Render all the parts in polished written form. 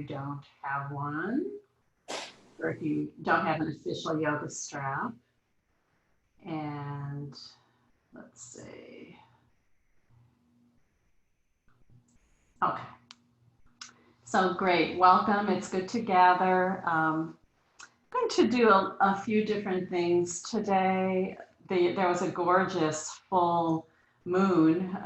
don't have one, or if you don't have an official yoga strap. And let's see. Okay. So great. Welcome. It's good to gather. I'm going to do a few different things today. There was a gorgeous full moon.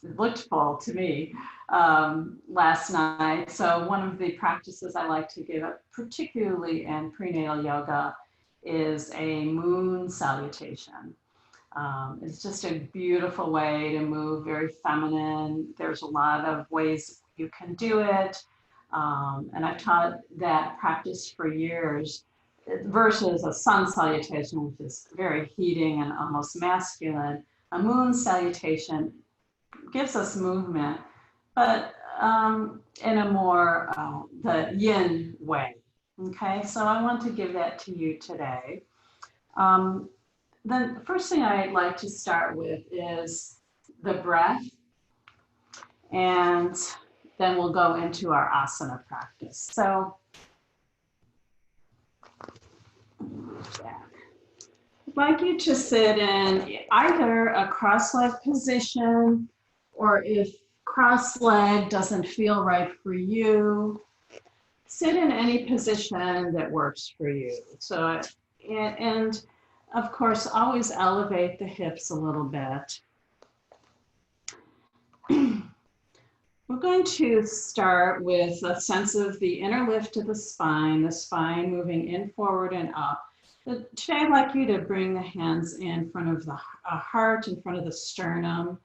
It looked full to me last night. So one of the practices I like to give, particularly in prenatal yoga, is a moon salutation. It's just a beautiful way to move, very feminine. There's a lot of ways you can do it. And I've taught that practice for years versus a sun salutation, which is very heating and almost masculine. A moon salutation gives us movement, but in a more the yin way. Okay, so I want to give that to you today. The first thing I'd like to start with is the breath, and then we'll go into our asana practice. So, I'd like you to sit in either a cross-legged position, or if cross-legged doesn't feel right for you, sit in any position that works for you. So, and of course, always elevate the hips a little bit. We're going to start with a sense of the inner lift of the spine moving in, forward, and up. Today, I'd like you to bring the hands in front of the heart, in front of the sternum,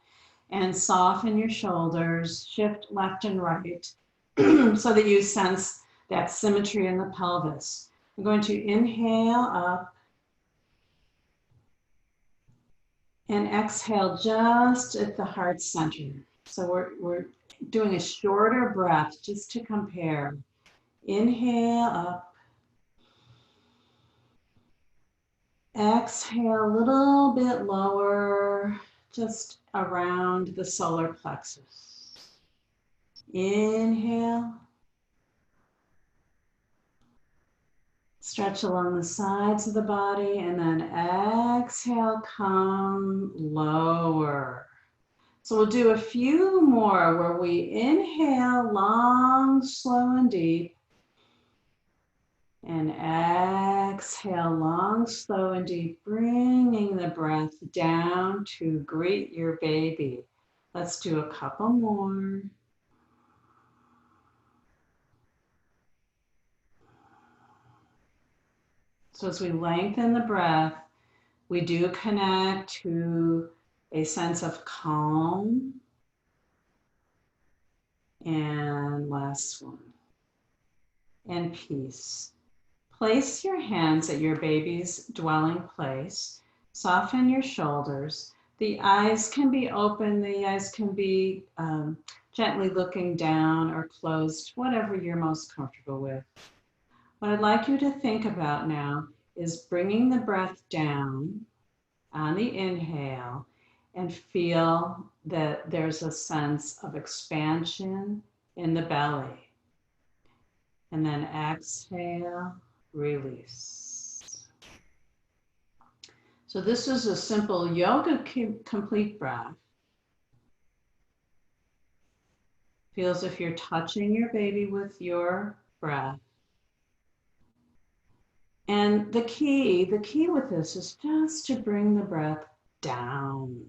and soften your shoulders, shift left and right, so that you sense that symmetry in the pelvis. We're going to inhale up, and exhale just at the heart center. So we're doing a shorter breath just to compare. Inhale up. Exhale a little bit lower, just around the solar plexus. Inhale. Stretch along the sides of the body, and then exhale, come lower. So we'll do a few more where we inhale long, slow, and deep. And exhale long, slow, and deep, bringing the breath down to greet your baby. Let's do a couple more. So as we lengthen the breath, we do connect to a sense of calm. And last one. And peace. Place your hands at your baby's dwelling place. Soften your shoulders. The eyes can be open. The eyes can be gently looking down or closed, whatever you're most comfortable with. What I'd like you to think about now is bringing the breath down on the inhale and feel that there's a sense of expansion in the belly. And then exhale, release. So this is a simple yoga complete breath. Feel as if you're touching your baby with your breath. And the key with this is just to bring the breath down.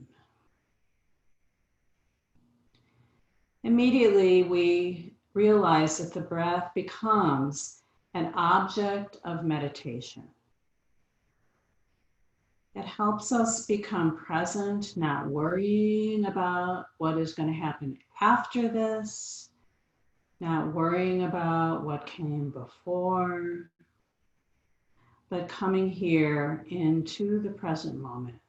Immediately we realize that the breath becomes an object of meditation. It helps us become present, not worrying about what is going to happen after this, not worrying about what came before, but coming here into the present moment.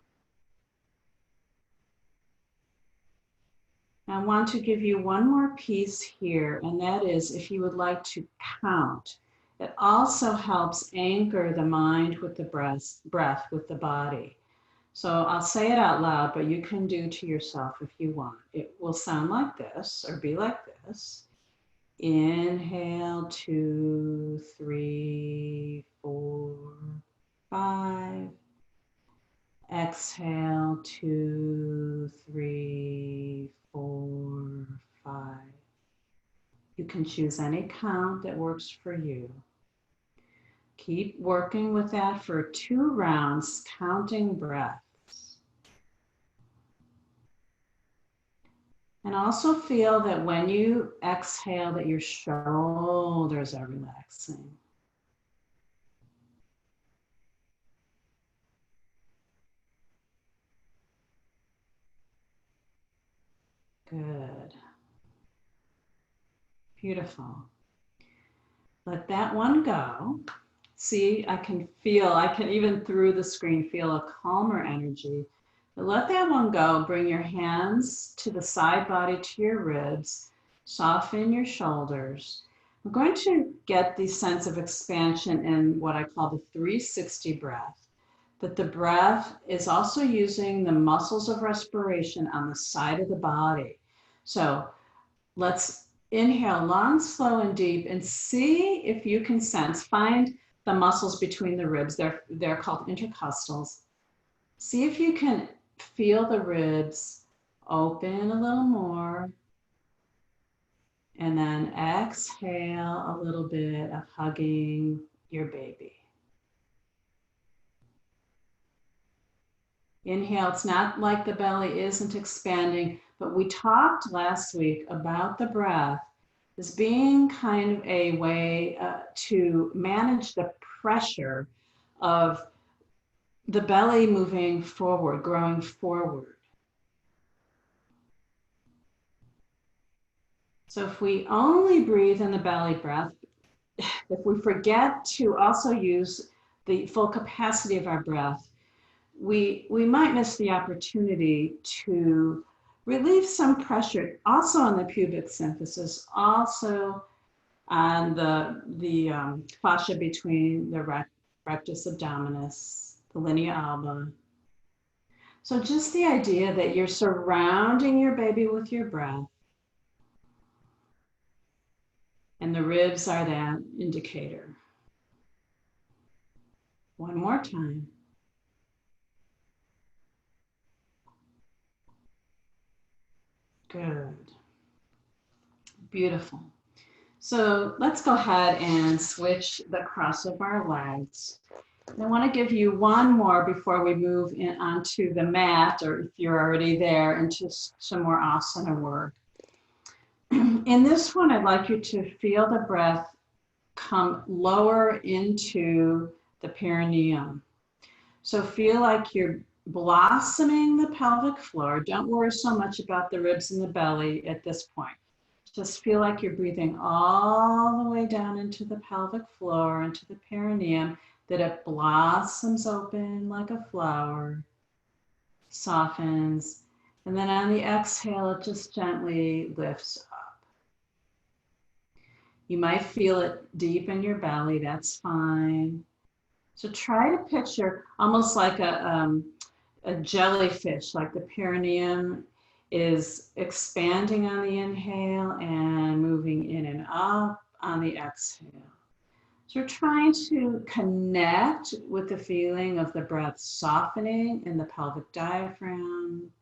I want to give you one more piece here, and that is if you would like to count. It also helps anchor the mind with the breath with the body. So I'll say it out loud, but you can do to yourself if you want. It will sound like this or be like this. Inhale, 2, 3, 4, 5. Exhale, 2, 3, 4, 5. You can choose any count that works for you. Keep working with that for 2 rounds, counting breaths. And also feel that when you exhale that your shoulders are relaxing. Good. Beautiful. Let that one go. See, I can even through the screen feel a calmer energy. But let that one go. Bring your hands to the side body, to your ribs. Soften your shoulders. I'm going to get the sense of expansion in what I call the 360 breath. That the breath is also using the muscles of respiration on the side of the body. So let's inhale long, slow, and deep, and see if you can find the muscles between the ribs. They're called intercostals. See if you can feel the ribs open a little more. And then exhale a little bit of hugging your baby. Inhale, it's not like the belly isn't expanding, but we talked last week about the breath as being kind of a way to manage the pressure of the belly moving forward, growing forward. So if we only breathe in the belly breath, if we forget to also use the full capacity of our breath, we might miss the opportunity to relieve some pressure also on the pubic symphysis, also on the fascia between the rectus abdominis, the linea alba. So just the idea that you're surrounding your baby with your breath, and the ribs are that indicator. One more time. Good. Beautiful. So let's go ahead and switch the cross of our legs. I want to give you one more before we move in onto the mat, or if you're already there, into some more asana work. In this one, I'd like you to feel the breath come lower into the perineum. So feel like you're blossoming the pelvic floor. Don't worry so much about the ribs and the belly at this point. Just feel like you're breathing all the way down into the pelvic floor, into the perineum, that it blossoms open like a flower, softens, and then on the exhale, it just gently lifts up. You might feel it deep in your belly, that's fine. So try to picture almost like a jellyfish, like the perineum is expanding on the inhale and moving in and up on the exhale. So we're trying to connect with the feeling of the breath softening in the pelvic diaphragm,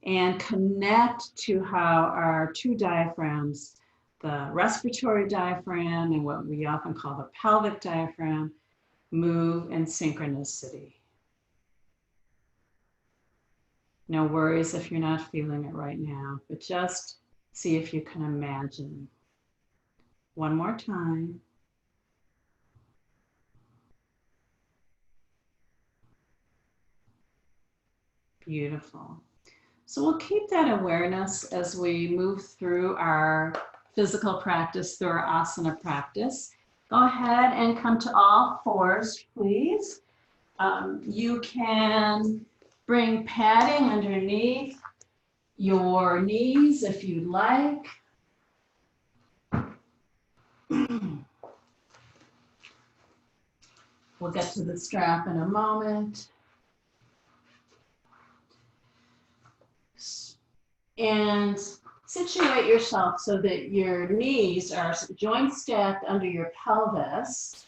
and connect to how our 2 diaphragms, the respiratory diaphragm and what we often call the pelvic diaphragm, move in synchronicity. No worries if you're not feeling it right now, but just see if you can imagine. One more time. Beautiful. So we'll keep that awareness as we move through our physical practice, through our asana practice. Go ahead and come to all fours, please. You can bring padding underneath your knees if you'd like. We'll get to the strap in a moment. And situate yourself so that your knees are joint stacked under your pelvis,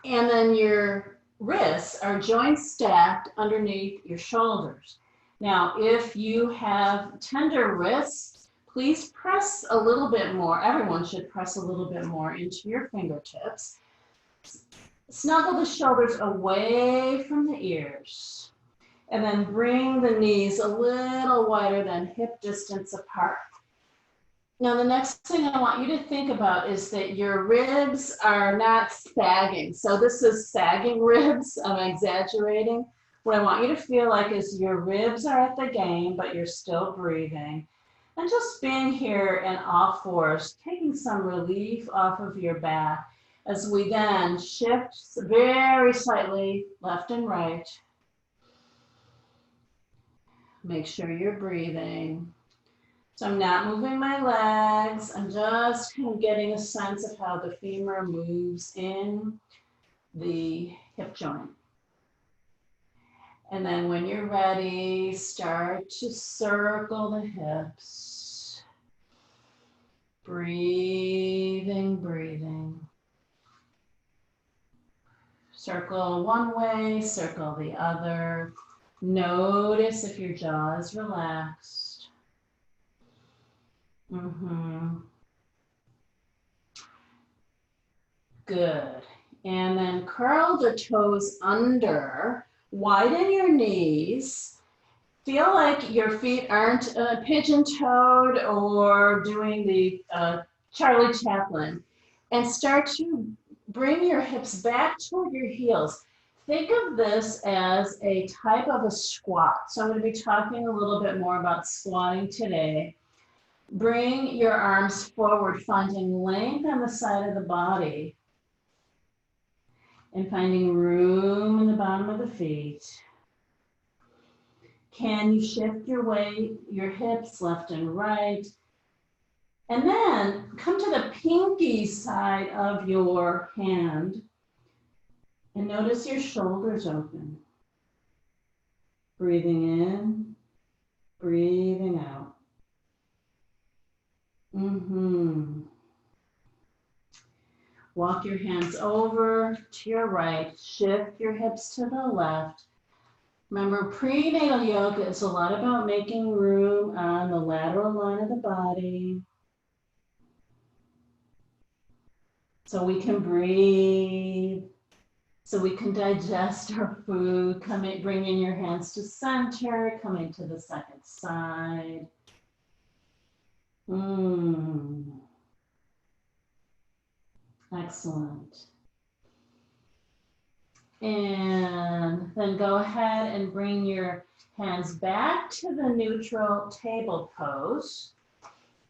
and then your wrists are joint stacked underneath your shoulders. Now, if you have tender wrists, please press a little bit more. Everyone should press a little bit more into your fingertips. Snuggle the shoulders away from the ears. And then bring the knees a little wider than hip distance apart. Now, the next thing I want you to think about is that your ribs are not sagging. So this is sagging ribs. I'm exaggerating. What I want you to feel like is your ribs are at the game, but you're still breathing. And just being here in all fours, taking some relief off of your back as we then shift very slightly left and right. Make sure you're breathing. So I'm not moving my legs. I'm just kind of getting a sense of how the femur moves in the hip joint. And then when you're ready, start to circle the hips. Breathing, breathing. Circle one way, circle the other. Notice if your jaw is relaxed. Good. And then curl the toes under, widen your knees. Feel like your feet aren't pigeon-toed or doing the Charlie Chaplin. And start to bring your hips back toward your heels. Think of this as a type of a squat. So I'm going to be talking a little bit more about squatting today. Bring your arms forward, finding length on the side of the body and finding room in the bottom of the feet. Can you shift your weight, your hips left and right? And then come to the pinky side of your hand and notice your shoulders open. Breathing in, breathing out. Walk your hands over to your right, shift your hips to the left. Remember, prenatal yoga is a lot about making room on the lateral line of the body so we can breathe, so we can digest our food. Bringing your hands to center, coming to the second side. Excellent. And then go ahead and bring your hands back to the neutral table pose.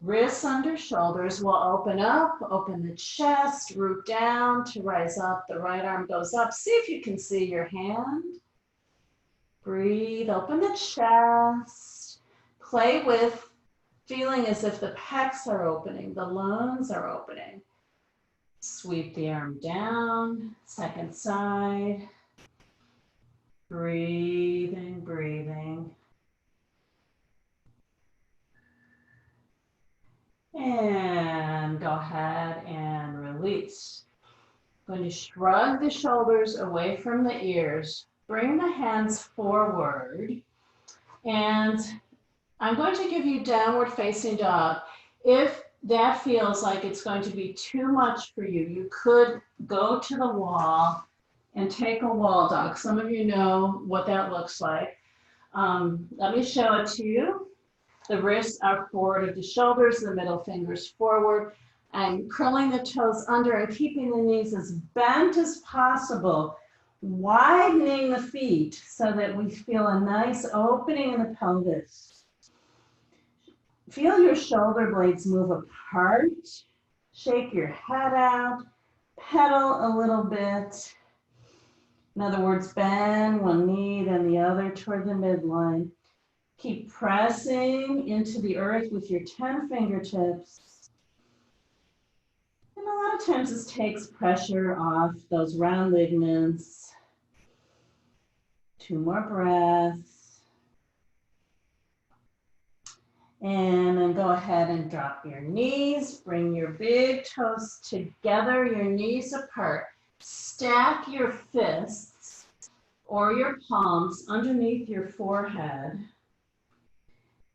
Wrists under shoulders will open up, open the chest, root down to rise up. The right arm goes up. See if you can see your hand. Breathe, open the chest. Play with feeling as if the pecs are opening, the lungs are opening. Sweep the arm down, second side. Breathing, breathing. And go ahead and release. I'm going to shrug the shoulders away from the ears. Bring the hands forward. And I'm going to give you downward facing dog. If that feels like it's going to be too much for you, you could go to the wall and take a wall dog. Some of you know what that looks like. Let me show it to you. The wrists are forward of the shoulders, the middle fingers forward. I'm curling the toes under and keeping the knees as bent as possible, widening the feet so that we feel a nice opening in the pelvis. Feel your shoulder blades move apart. Shake your head out. Pedal a little bit. In other words, bend one knee, then the other toward the midline. Keep pressing into the earth with your 10 fingertips. And a lot of times this takes pressure off those round ligaments. 2 more breaths. And then go ahead and drop your knees. Bring your big toes together, your knees apart. Stack your fists or your palms underneath your forehead.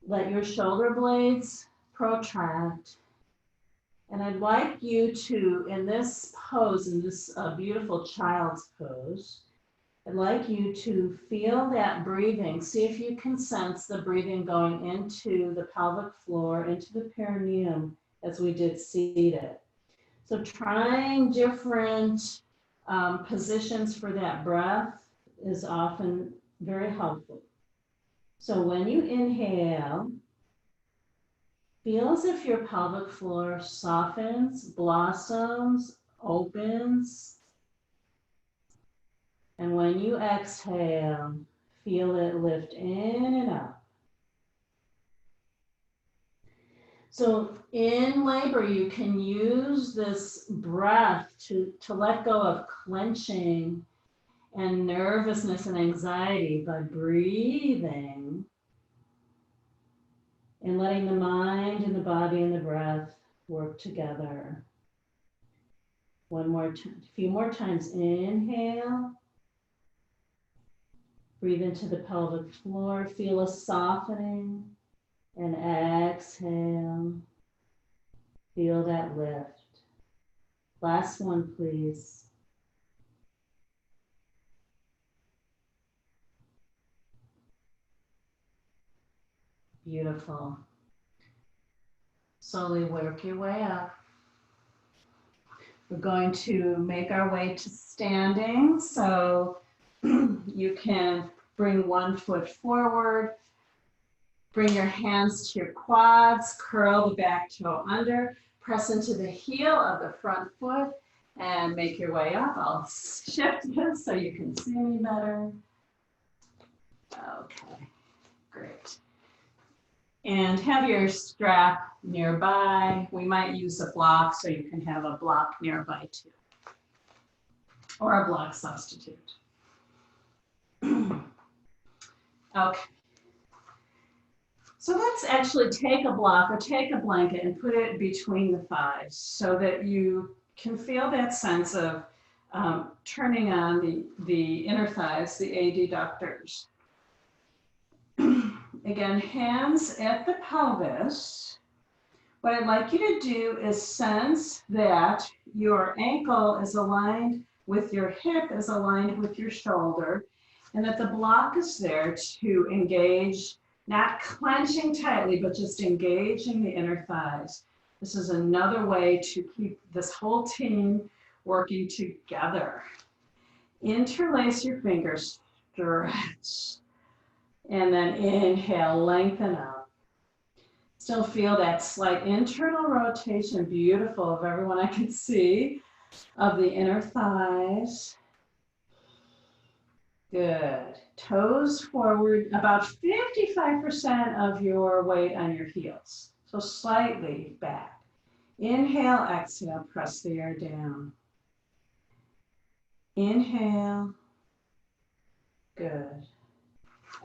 Let your shoulder blades protract. And I'd like you to, in this pose, in this beautiful child's pose, I'd like you to feel that breathing. See if you can sense the breathing going into the pelvic floor, into the perineum, as we did seated. So trying different positions for that breath is often very helpful. So when you inhale, feel as if your pelvic floor softens, blossoms, opens. And when you exhale, feel it lift in and up. So in labor, you can use this breath to let go of clenching and nervousness and anxiety by breathing and letting the mind and the body and the breath work together. One more time, a few more times. Inhale. Breathe into the pelvic floor. Feel a softening. And exhale. Feel that lift. Last one, please. Beautiful. Slowly work your way up. We're going to make our way to standing. So you can bring one foot forward, bring your hands to your quads, curl the back toe under, press into the heel of the front foot, and make your way up. I'll shift this so you can see me better. Okay, great. And have your strap nearby. We might use a block, so you can have a block nearby too, or a block substitute. Okay. So let's actually take a block or take a blanket and put it between the thighs so that you can feel that sense of turning on the inner thighs, the adductors. Again, hands at the pelvis. What I'd like you to do is sense that your ankle is aligned with your hip, is aligned with your shoulder, and that the block is there to engage, not clenching tightly, but just engaging the inner thighs. This is another way to keep this whole team working together. Interlace your fingers, stretch, and then inhale, lengthen up. Still feel that slight internal rotation, beautiful, of everyone I can see, of the inner thighs. Good. Toes forward, about 55% of your weight on your heels. So slightly back. Inhale, exhale, press the air down. Inhale. Good.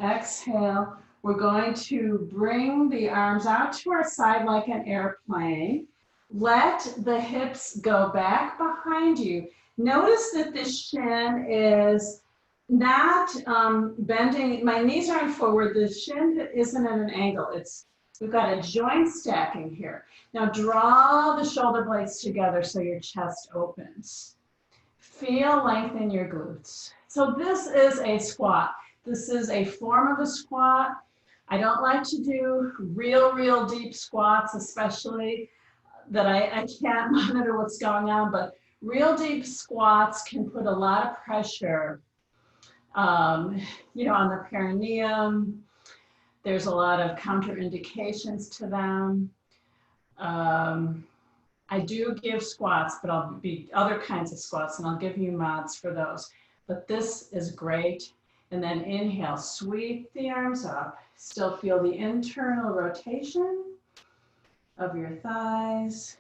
Exhale. We're going to bring the arms out to our side like an airplane. Let the hips go back behind you. Notice that the shin is not bending. My knees aren't forward. The shin isn't at an angle. We've got a joint stacking here. Now draw the shoulder blades together so your chest opens. Feel length in your glutes. So this is a squat. This is a form of a squat. I don't like to do real deep squats, especially that I can't monitor what's going on, but real deep squats can put a lot of pressure on the perineum. There's a lot of counterindications to them. I do give squats, but I'll be other kinds of squats, and I'll give you mods for those. But this is great. And then inhale, sweep the arms up. Still feel the internal rotation of your thighs.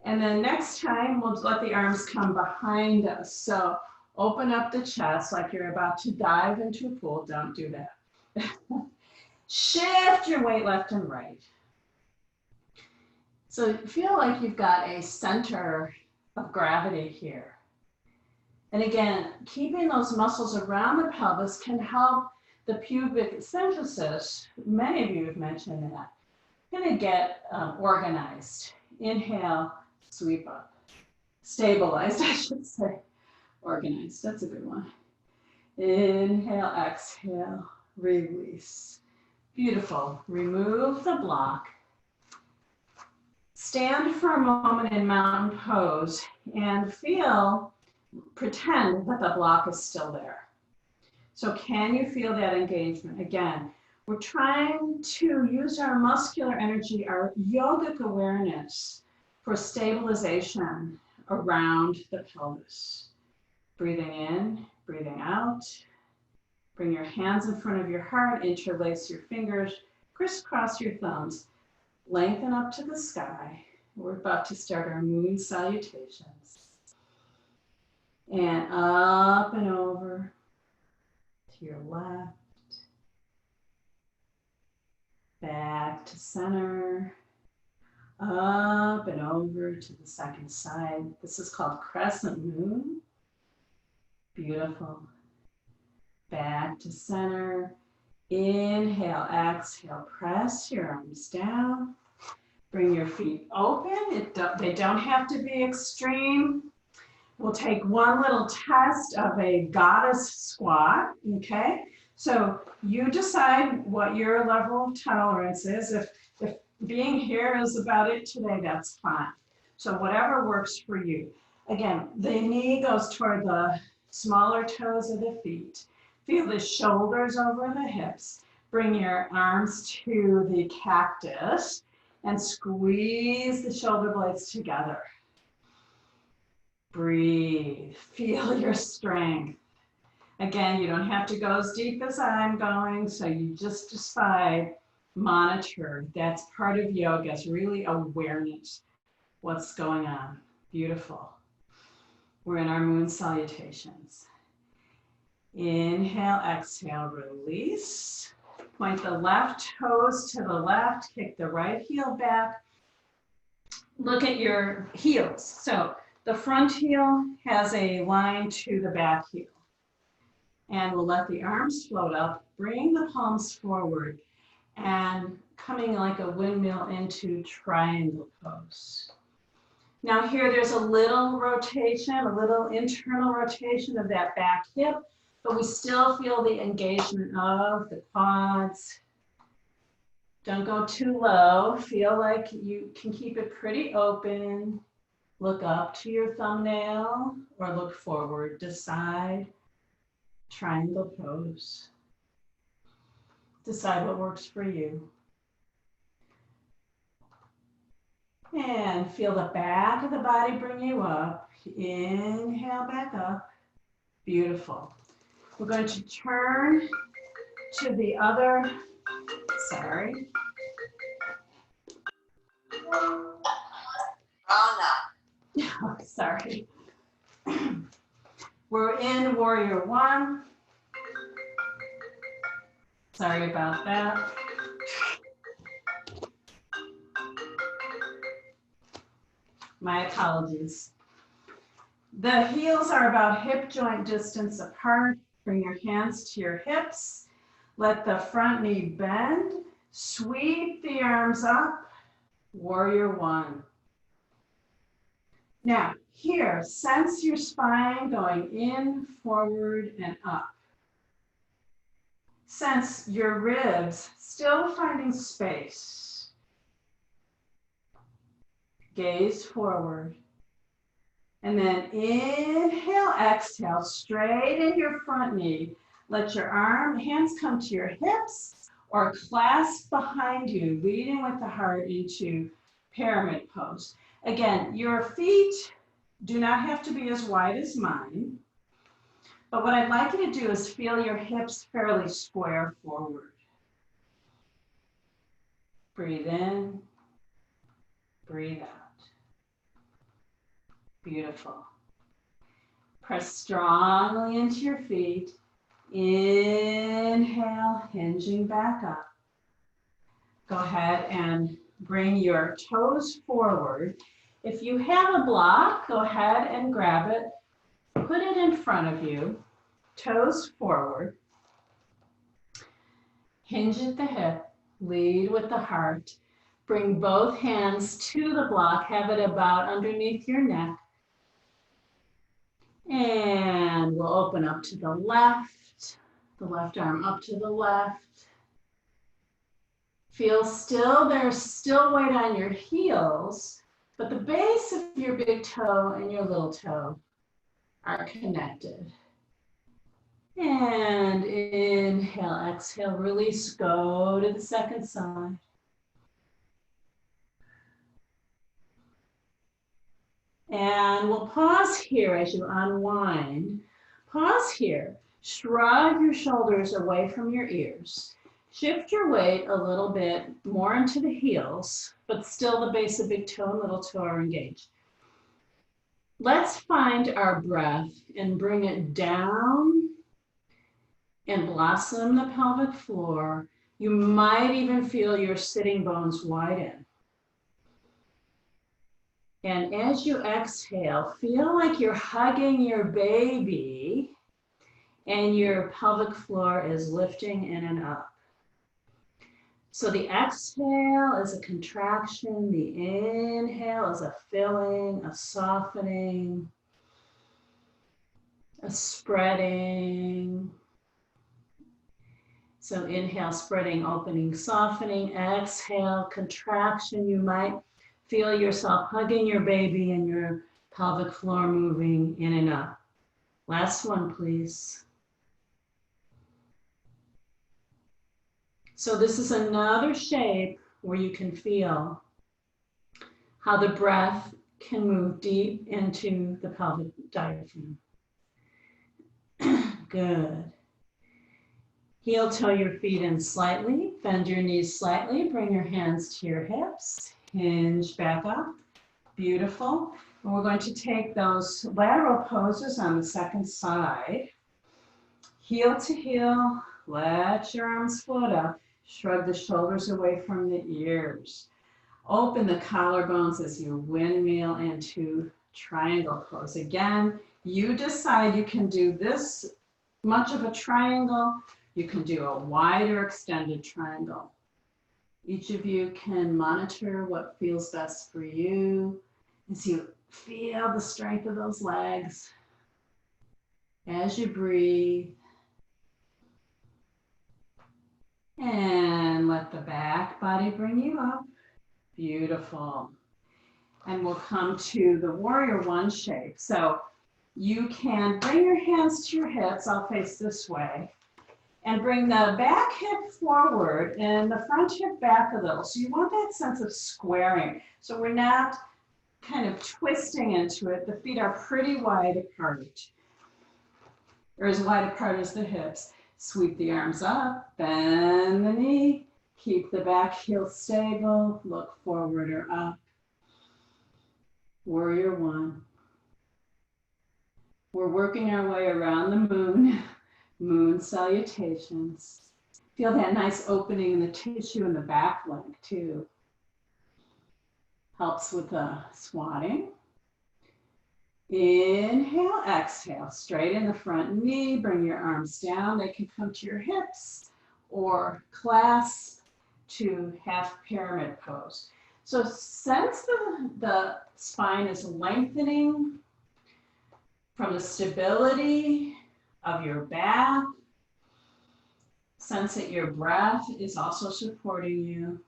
And then next time, we'll let the arms come behind us. So open up the chest like you're about to dive into a pool. Don't do that. Shift your weight left and right. So feel like you've got a center of gravity here. And again, keeping those muscles around the pelvis can help the pubic symphysis. Many of you have mentioned that. Going to get organized. Inhale, sweep up. Stabilized, I should say. Organized, that's a good one. Inhale, exhale, release. Beautiful. Remove the block. Stand for a moment in mountain pose and pretend that the block is still there. So can you feel that engagement? Again, we're trying to use our muscular energy, our yogic awareness for stabilization around the pelvis. Breathing in, breathing out. Bring your hands in front of your heart, interlace your fingers, crisscross your thumbs, lengthen up to the sky. We're about to start our moon salutations. And up and over to your left. Back to center, up and over to the second side. This is called crescent moon. Beautiful. Back to center. Inhale, exhale, press your arms down. Bring your feet open. They don't have to be extreme. We'll take one little test of a goddess squat, okay? So you decide what your level of tolerance is. If being here is about it today, that's fine. So whatever works for you. Again, the knee goes toward the smaller toes of the feet. Feel the shoulders over the hips. Bring your arms to the cactus and squeeze the shoulder blades together. Breathe. Feel your strength. Again, you don't have to go as deep as I'm going, so you just decide, monitor. That's part of yoga. It's really awareness. What's going on? Beautiful. We're in our moon salutations. Inhale, exhale, release. Point the left toes to the left, kick the right heel back. Look at your heels. So the front heel has a line to the back heel. And we'll let the arms float up, bring the palms forward, and coming like a windmill into triangle pose. Now here, there's a little rotation, a little internal rotation of that back hip, but we still feel the engagement of the quads. Don't go too low. Feel like you can keep it pretty open. Look up to your thumbnail or look forward. Decide. Triangle pose. Decide what works for you. And feel the back of the body bring you up. Inhale back up. Beautiful. We're going to turn to the other, sorry. Oh, sorry. We're in warrior one. Sorry about that. My apologies. The heels are about hip joint distance apart. Bring your hands to your hips. Let the front knee bend. Sweep the arms up. Warrior one. Now, here, sense your spine going in, forward, and up. Sense your ribs still finding space. Gaze forward. And then inhale, exhale, straighten your front knee. Let your hands come to your hips or clasp behind you, leading with the heart into pyramid pose. Again, your feet do not have to be as wide as mine, but what I'd like you to do is feel your hips fairly square forward. Breathe in, breathe out. Beautiful. Press strongly into your feet. Inhale, hinging back up. go ahead and bring your toes forward. If you have a block, go ahead and grab it. Put it in front of you, toes forward. Hinge at the hip, lead with the heart. Bring both hands to the block, have it about underneath your neck. And we'll open up to the left arm up to the left. Feel still, there's still weight on your heels, but the base of your big toe and your little toe are connected. And inhale, exhale, release, go to the second side. And we'll pause here as you unwind. Pause here. Shrug your shoulders away from your ears. Shift your weight a little bit more into the heels, but still the base of big toe and little toe are engaged. Let's find our breath and bring it down and blossom the pelvic floor. You might even feel your sitting bones widen. And as you exhale, feel like you're hugging your baby and your pelvic floor is lifting in and up. So the exhale is a contraction, the inhale is a filling, a softening, a spreading. So inhale, spreading, opening, softening. Exhale, contraction. You might feel yourself hugging your baby and your pelvic floor moving in and up. Last one, please. So this is another shape where you can feel how the breath can move deep into the pelvic diaphragm. Good. Heel toe your feet in slightly, bend your knees slightly, bring your hands to your hips, hinge back up. Beautiful. And we're going to take those lateral poses on the second side. Heel to heel, let your arms float up. Shrug the shoulders away from the ears. Open the collarbones as you windmill into triangle pose. Again, you decide you can do this much of a triangle. You can do a wider extended triangle. Each of you can monitor what feels best for you as you feel the strength of those legs. As you breathe. And let the back body bring you up. Beautiful. And we'll come to the warrior one shape. So you can bring your hands to your hips. I'll face this way. And bring the back hip forward and the front hip back a little. So you want that sense of squaring. So we're not kind of twisting into it. The feet are pretty wide apart. Or as wide apart as the hips. Sweep the arms up, bend the knee, keep the back heel stable, look forward or up. Warrior one. We're working our way around the moon, moon salutations. Feel that nice opening in the tissue in the back leg too. Helps with the squatting. Inhale, exhale, straighten the front knee, bring your arms down. They can come to your hips or clasp to half pyramid pose. So sense the spine is lengthening from the stability of your back. Sense that your breath is also supporting you.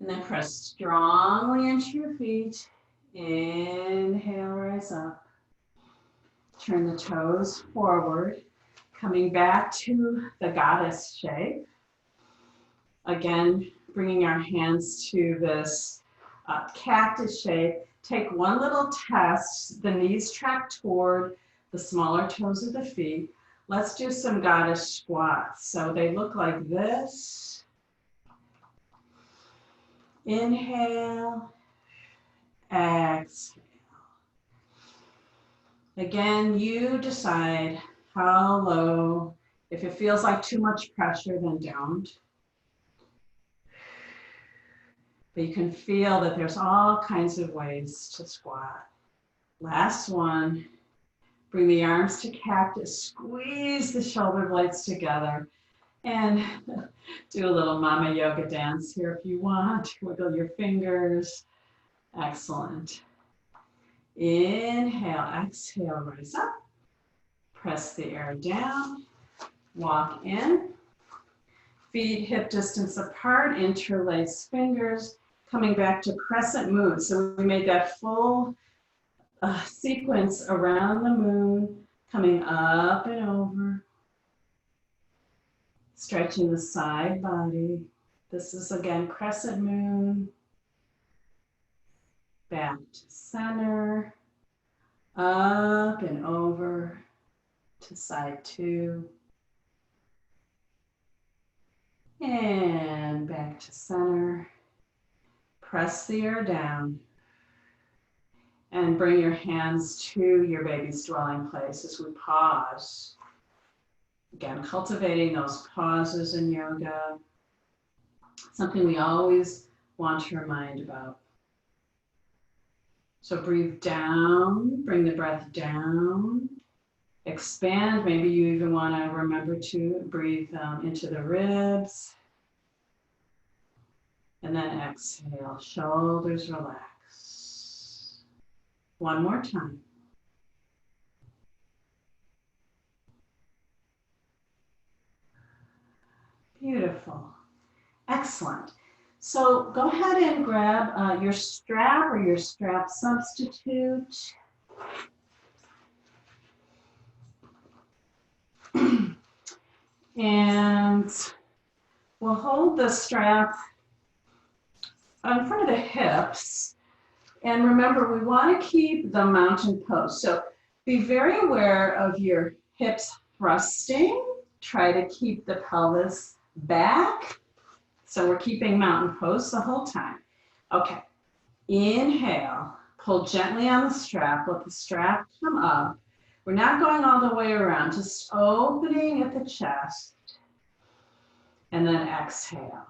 And then press strongly into your feet. Inhale, rise up. Turn the toes forward, coming back to the goddess shape. Again, bringing our hands to this cactus shape. Take one little test. The knees track toward the smaller toes of the feet. Let's do some goddess squats. So they look like this. Inhale. Exhale. Again, you decide how low. If it feels like too much pressure, then don't. But you can feel that there's all kinds of ways to squat. Last one. Bring the arms to cactus. Squeeze the shoulder blades together. And do a little mama yoga dance here if you want. Wiggle your fingers. Excellent. Inhale, exhale, rise up. Press the air down. Walk in. Feet hip distance apart. Interlace fingers. Coming back to crescent moon. So we made that full sequence around the moon. Coming up and over. Stretching the side body. This is again crescent moon. Back to center. Up and over to side 2. And back to center. Press the air down. And bring your hands to your baby's dwelling place as we pause. Again, cultivating those pauses in yoga. Something we always want to remind about. So breathe down, bring the breath down. Expand, maybe you even want to remember to breathe into the ribs. And then exhale, shoulders relax. One more time. Beautiful. Excellent. So go ahead and grab your strap or your strap substitute. And we'll hold the strap in front of the hips. And remember, we want to keep the mountain pose. So be very aware of your hips thrusting. Try to keep the pelvis back. So we're keeping mountain pose the whole time. Okay, inhale, pull gently on the strap, let the strap come up. We're not going all the way around, just opening at the chest. And then exhale.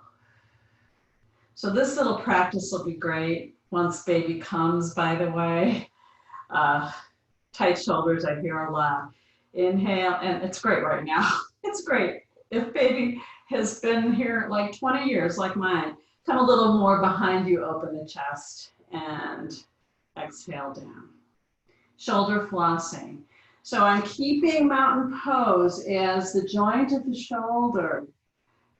So this little practice will be great once baby comes, by the way. Tight shoulders, I hear a lot. Inhale, and it's great right now. It's great. If baby has been here like 20 years, like mine, come a little more behind you, open the chest, and exhale down. Shoulder flossing. So I'm keeping mountain pose as the joint of the shoulder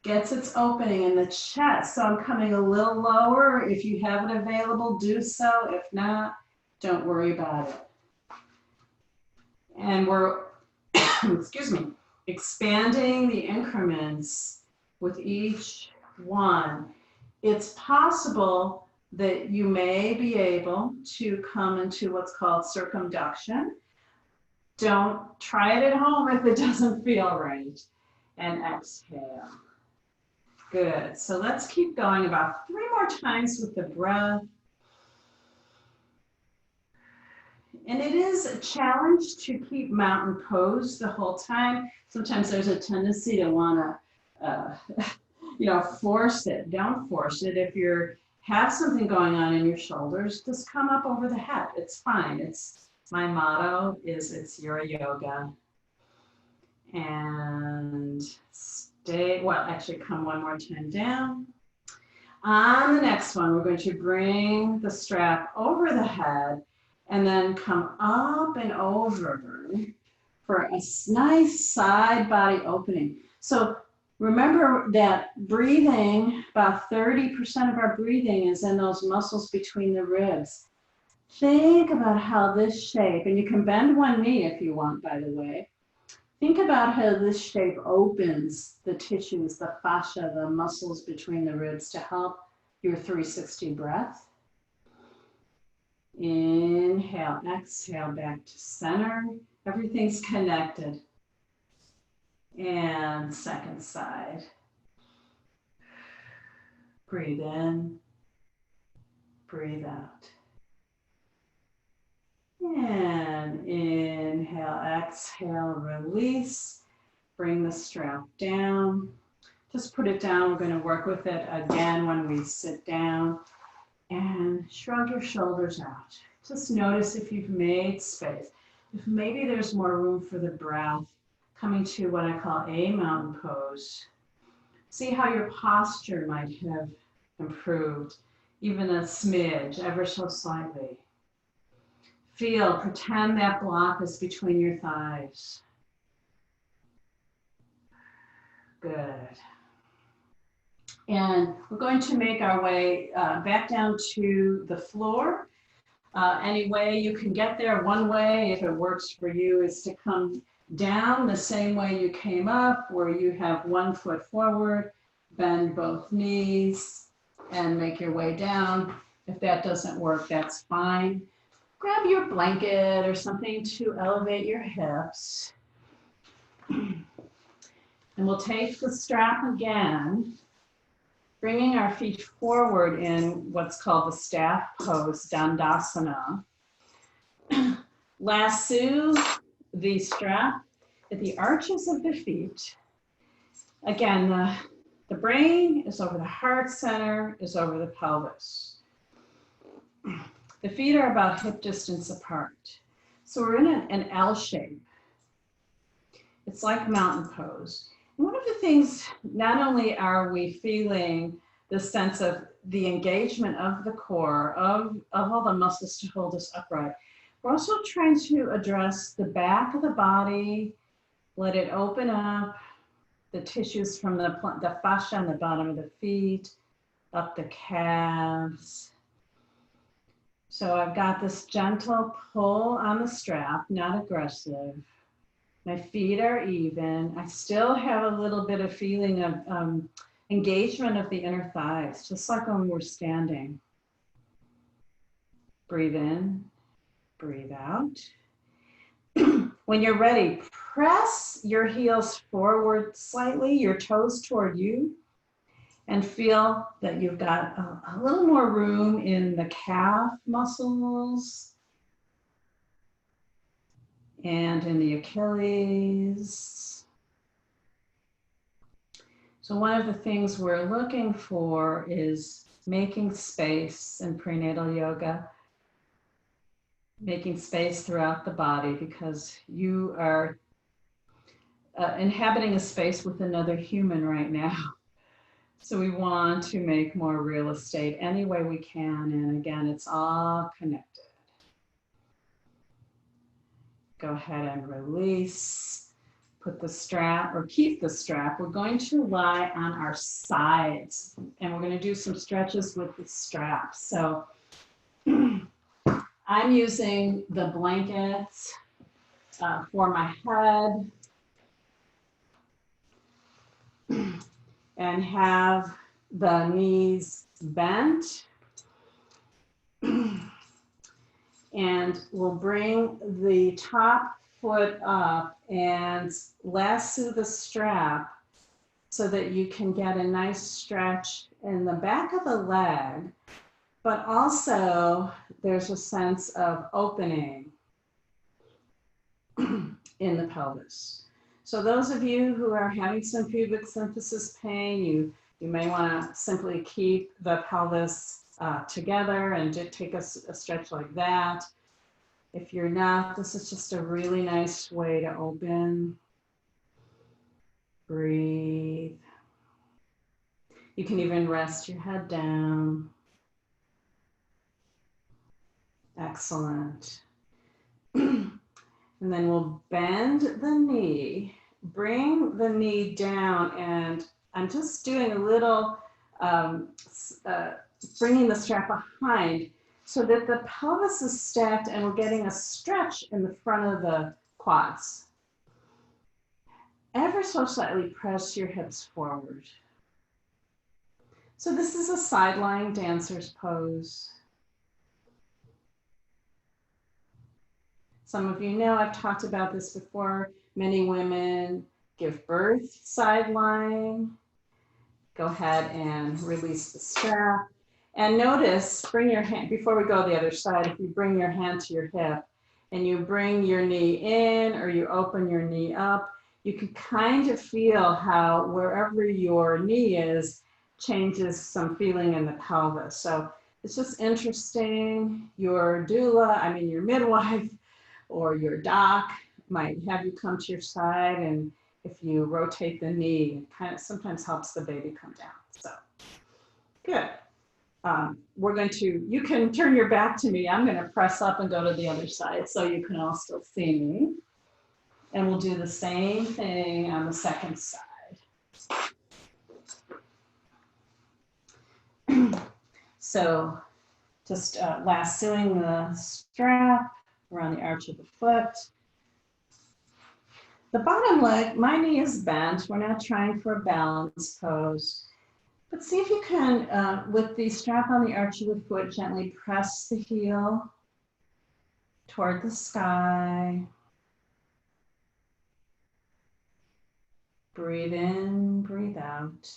gets its opening in the chest. So I'm coming a little lower. If you have it available, do so. If not, don't worry about it. And we're, excuse me, expanding the increments with each one. It's possible that you may be able to come into what's called circumduction. Don't try it at home if it doesn't feel right. And exhale. Good. So let's keep going about 3 more times with the breath. And it is a challenge to keep mountain pose the whole time. Sometimes there's a tendency to want to, force it. Don't force it. If you have something going on in your shoulders, just come up over the head. It's fine. My motto is it's your yoga. And come one more time down. On the next one, we're going to bring the strap over the head and then come up and over for a nice side body opening. So remember that breathing, about 30% of our breathing is in those muscles between the ribs. Think about how this shape, and you can bend one knee if you want, by the way. Think about how this shape opens the tissues, the fascia, the muscles between the ribs to help your 360 breath. Inhale, exhale, back to center. Everything's connected. And second side. Breathe in, breathe out. And inhale, exhale, release. Bring the strap down. Just put it down. We're going to work with it again when we sit down. And shrug your shoulders out. Just notice if you've made space. If maybe there's more room for the breath, coming to what I call a mountain pose. See how your posture might have improved, even a smidge, ever so slightly. Feel, pretend that block is between your thighs. Good. And we're going to make our way back down to the floor. Any way you can get there, one way, if it works for you, is to come down the same way you came up, where you have one foot forward, bend both knees, and make your way down. If that doesn't work, that's fine. Grab your blanket or something to elevate your hips. And we'll take the strap again, bringing our feet forward in what's called the staff pose, Dandasana. Lasso the strap at the arches of the feet. Again, the brain is over the heart center, is over the pelvis. The feet are about hip distance apart. So we're in an L shape. It's like mountain pose. And one of the things, not only are we feeling the sense of the engagement of the core, of all the muscles to hold us upright, we're also trying to address the back of the body, let it open up, the tissues from the fascia on the bottom of the feet, up the calves. So I've got this gentle pull on the strap, not aggressive. My feet are even. I still have a little bit of feeling of engagement of the inner thighs, just like when we're standing. Breathe in, breathe out. When you're ready, press your heels forward slightly, your toes toward you, and feel that you've got a little more room in the calf muscles and in the Achilles. So one of the things we're looking for is making space in prenatal yoga, making space throughout the body, because you are inhabiting a space with another human right now. So we want to make more real estate any way we can. And again, it's all connected. Go ahead and release. Put the strap, or keep the strap. We're going to lie on our sides, and we're going to do some stretches with the strap. So I'm using the blankets for my head, and have the knees bent. And we'll bring the top foot up and lasso the strap so that you can get a nice stretch in the back of the leg, but also there's a sense of opening in the pelvis. So those of you who are having some pubic symphysis pain, you may want to simply keep the pelvis together and take a stretch like that. If you're not, this is just a really nice way to open. Breathe. You can even rest your head down. Excellent. And then we'll bend the knee, bring the knee down, and I'm just doing a little bringing the strap behind so that the pelvis is stacked and we're getting a stretch in the front of the quads. Ever so slightly press your hips forward. So this is a side lying dancer's pose. Some of you know I've talked about this before. Many women give birth side lying. Go ahead and release the strap. And notice, bring your hand, before we go the other side, if you bring your hand to your hip and you bring your knee in or you open your knee up, you can kind of feel how wherever your knee is changes some feeling in the pelvis. So it's just interesting. Your doula, I mean your midwife or your doc might have you come to your side, and if you rotate the knee, it kind of sometimes helps the baby come down. So good. We're going to, you can turn your back to me. I'm going to press up and go to the other side so you can all still see me. And we'll do the same thing on the second side. So just lassoing the strap around the arch of the foot. The bottom leg, my knee is bent. We're not trying for a balance pose. But see if you can, with the strap on the arch of the foot, gently press the heel toward the sky. Breathe in, breathe out.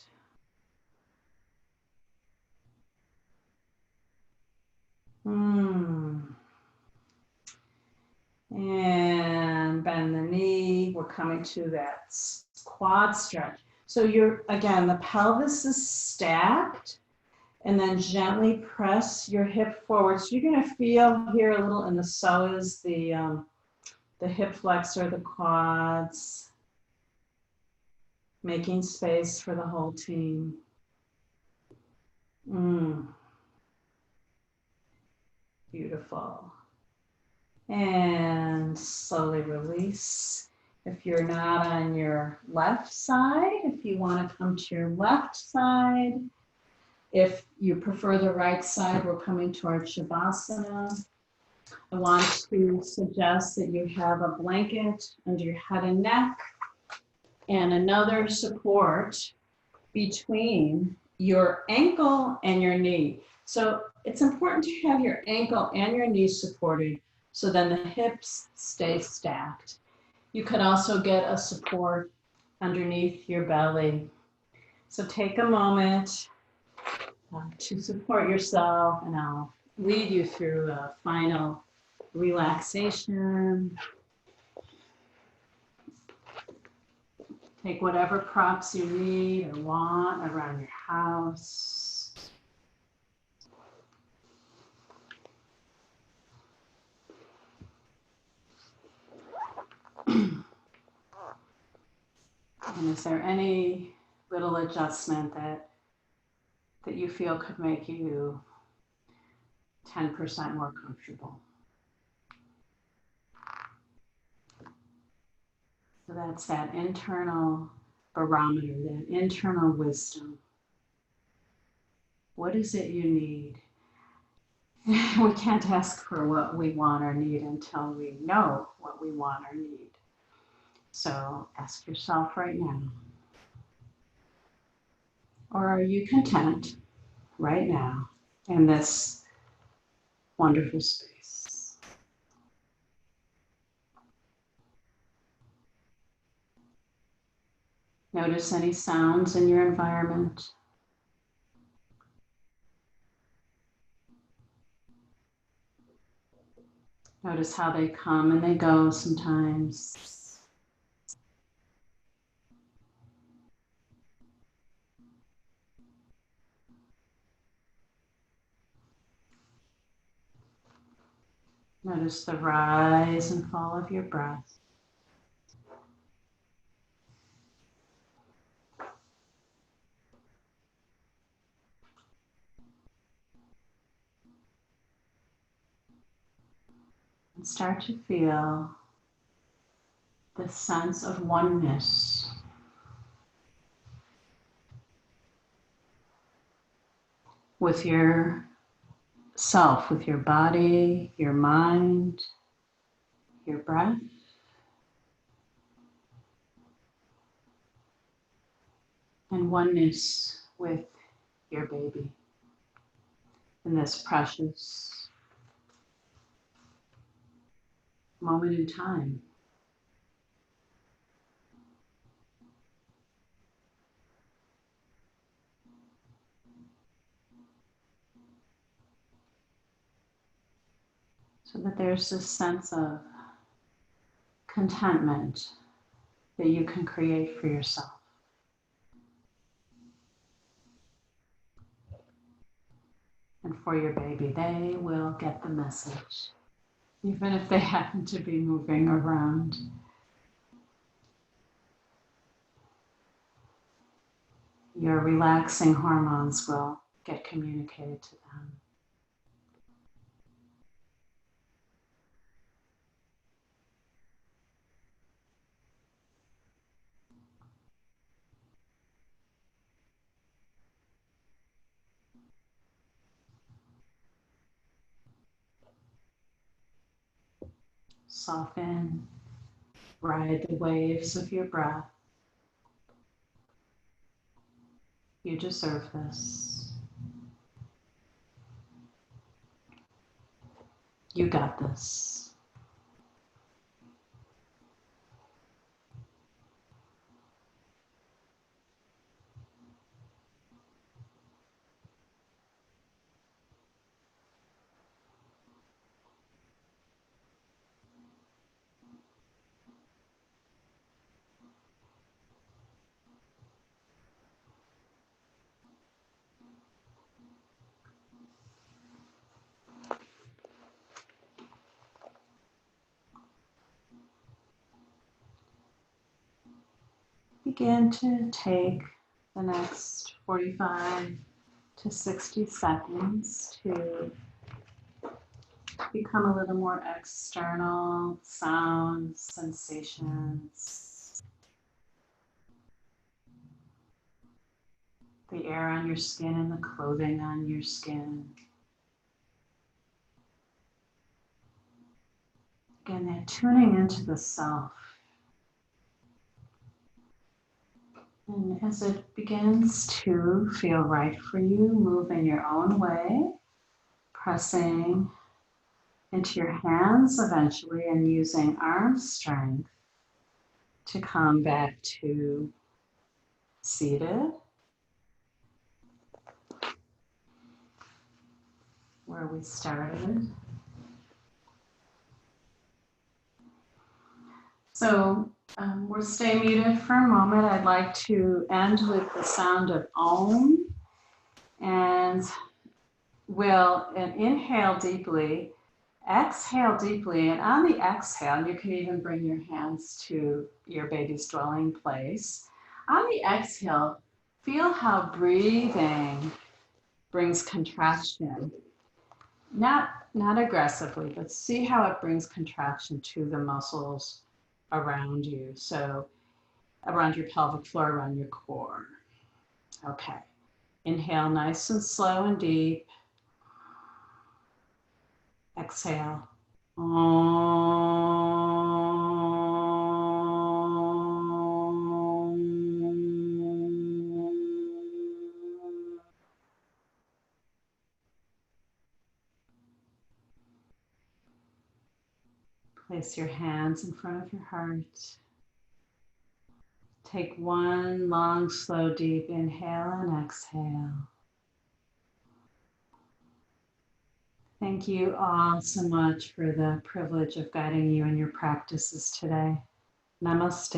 And bend the knee. We're coming to that quad stretch. So again, the pelvis is stacked, and then gently press your hip forward. So you're going to feel here a little in the psoas, the hip flexor, the quads, making space for the whole team. Beautiful. And slowly release. If you're not on your left side, if you want to come to your left side, if you prefer the right side, we're coming toward Shavasana. I want to suggest that you have a blanket under your head and neck and another support between your ankle and your knee. So it's important to have your ankle and your knee supported so then the hips stay stacked. You could also get a support underneath your belly. So take a moment to support yourself, and I'll lead you through a final relaxation. Take whatever props you need or want around your house. And is there any little adjustment that you feel could make you 10% more comfortable? So that's that internal barometer, that internal wisdom. What is it you need? We can't ask for what we want or need until we know what we want or need. So ask yourself right now, or are you content right now in this wonderful space? Notice any sounds in your environment. Notice how they come and they go sometimes. Notice the rise and fall of your breath. And start to feel the sense of oneness with your self, with your body, your mind, your breath. And oneness with your baby in this precious moment in time. So that there's this sense of contentment that you can create for yourself. And for your baby, they will get the message, even if they happen to be moving around. Your relaxing hormones will get communicated to them. Soften, ride the waves of your breath. You deserve this. You got this. Begin to take the next 45 to 60 seconds to become a little more external sounds, sensations. The air on your skin and the clothing on your skin. Again, that tuning into the self. And as it begins to feel right for you, move in your own way, pressing into your hands eventually and using arm strength to come back to seated, where we started. So we'll stay muted for a moment. I'd like to end with the sound of Om, and we'll inhale deeply, exhale deeply, and on the exhale, you can even bring your hands to your baby's dwelling place. On the exhale, feel how breathing brings contraction. Not aggressively, but see how it brings contraction to the muscles around you. So around your pelvic floor, around your core. Okay. Inhale nice and slow and deep. Exhale. Place your hands in front of your heart. Take one long, slow, deep inhale and exhale. Thank you all so much for the privilege of guiding you in your practices today. Namaste.